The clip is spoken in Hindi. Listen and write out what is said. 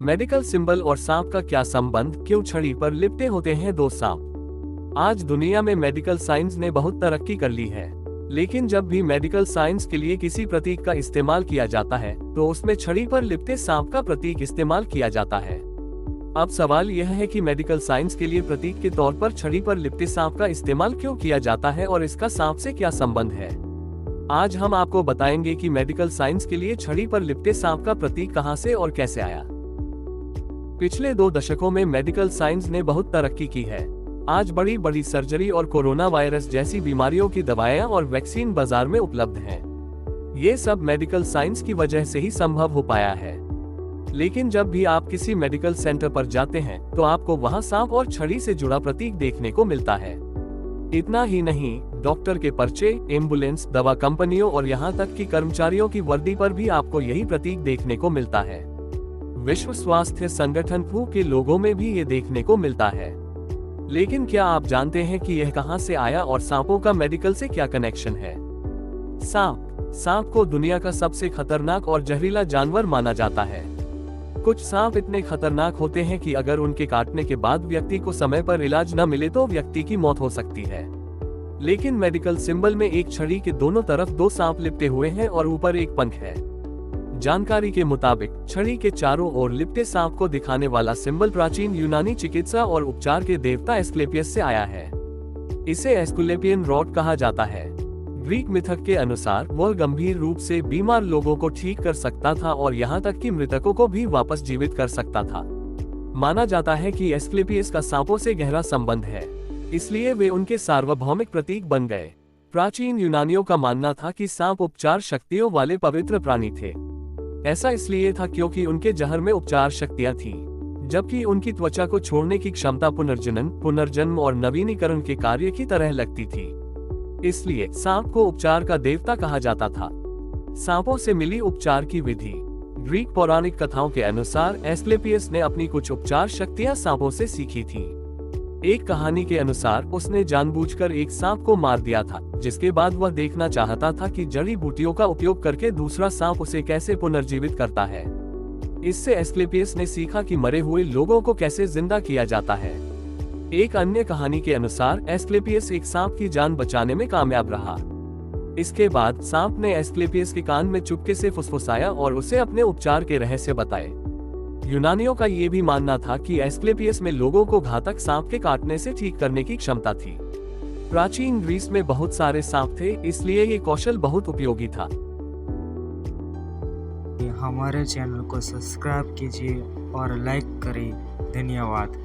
मेडिकल सिंबल और सांप का क्या संबंध, क्यों छड़ी पर लिपटे होते हैं दो सांप। आज दुनिया में मेडिकल साइंस ने बहुत तरक्की कर ली है, लेकिन जब भी मेडिकल साइंस के लिए किसी प्रतीक का इस्तेमाल किया जाता है तो उसमें छड़ी पर लिपटे सांप का प्रतीक इस्तेमाल किया जाता है। अब सवाल यह है कि मेडिकल साइंस के लिए प्रतीक के तौर पर छड़ी पर लिपटे सांप का इस्तेमाल क्यों किया जाता है और इसका सांप से क्या संबंध है। आज हम आपको बताएंगे कि मेडिकल साइंस के लिए छड़ी पर लिपटे सांप का प्रतीक कहां से और कैसे आया। पिछले 2 दशकों में मेडिकल साइंस ने बहुत तरक्की की है। आज बड़ी बड़ी सर्जरी और कोरोना वायरस जैसी बीमारियों की दवाएं और वैक्सीन बाजार में उपलब्ध हैं। ये सब मेडिकल साइंस की वजह से ही संभव हो पाया है। लेकिन जब भी आप किसी मेडिकल सेंटर पर जाते हैं तो आपको वहां सांप और छड़ी से जुड़ा प्रतीक देखने को मिलता है। इतना ही नहीं, डॉक्टर के पर्चे, एम्बुलेंस, दवा कंपनियों और यहाँ तक कि कर्मचारियों की वर्दी पर भी आपको यही प्रतीक देखने को मिलता है। विश्व स्वास्थ्य संगठन WHO के लोगों में भी ये देखने को मिलता है। लेकिन क्या आप जानते हैं कि यह कहां से आया और सांपों का मेडिकल से क्या कनेक्शन है। सांप को दुनिया का सबसे खतरनाक और जहरीला जानवर माना जाता है। कुछ सांप इतने खतरनाक होते हैं कि अगर उनके काटने के बाद व्यक्ति को समय पर इलाज न मिले तो व्यक्ति की मौत हो सकती है। लेकिन मेडिकल सिंबल में एक छड़ी के दोनों तरफ 2 सांप लिपटे हुए हैं और ऊपर एक पंख है। जानकारी के मुताबिक छड़ी के चारों ओर लिपटे सांप को दिखाने वाला सिंबल प्राचीन यूनानी चिकित्सा और उपचार के देवता एस्क्लेपियस से आया है। इसे एस्कुलेपियन रॉड कहा जाता है। ग्रीक मिथक के अनुसार वह गंभीर रूप से बीमार लोगों को ठीक कर सकता था और यहाँ तक कि मृतकों को भी वापस जीवित कर सकता था। माना जाता है कि एस्क्लेपियस का सांपों से गहरा संबंध है, इसलिए वे उनके सार्वभौमिक प्रतीक बन गए। प्राचीन यूनानियों का मानना था कि सांप उपचार शक्तियों वाले पवित्र प्राणी थे। ऐसा इसलिए था क्योंकि उनके जहर में उपचार शक्तियां थीं, जबकि उनकी त्वचा को छोड़ने की क्षमता पुनर्जनन, पुनर्जन्म और नवीनीकरण के कार्य की तरह लगती थी। इसलिए सांप को उपचार का देवता कहा जाता था। सांपों से मिली उपचार की विधि। ग्रीक पौराणिक कथाओं के अनुसार एस्क्लेपियस ने अपनी कुछ उपचार शक्तियां सांपों से सीखी थी। एक कहानी के अनुसार उसने जानबूझकर एक सांप को मार दिया था, जिसके बाद वह देखना चाहता था कि जड़ी बूटियों का उपयोग करके दूसरा सांप उसे कैसे पुनर्जीवित करता है। इससे एस्क्लेपियस ने सीखा कि मरे हुए लोगों को कैसे जिंदा किया जाता है। एक अन्य कहानी के अनुसार एस्क्लेपियस एक सांप की जान बचाने में कामयाब रहा। इसके बाद सांप ने एस्क्लेपियस के कान में चुपके से फुसफुसाया और उसे अपने उपचार के रहस्य बताए। यूनानियों का ये भी मानना था कि एस्क्लेपियस में लोगों को घातक सांप के काटने से ठीक करने की क्षमता थी। प्राचीन ग्रीस में बहुत सारे सांप थे, इसलिए ये कौशल बहुत उपयोगी था। हमारे चैनल को सब्सक्राइब कीजिए और लाइक करें। धन्यवाद।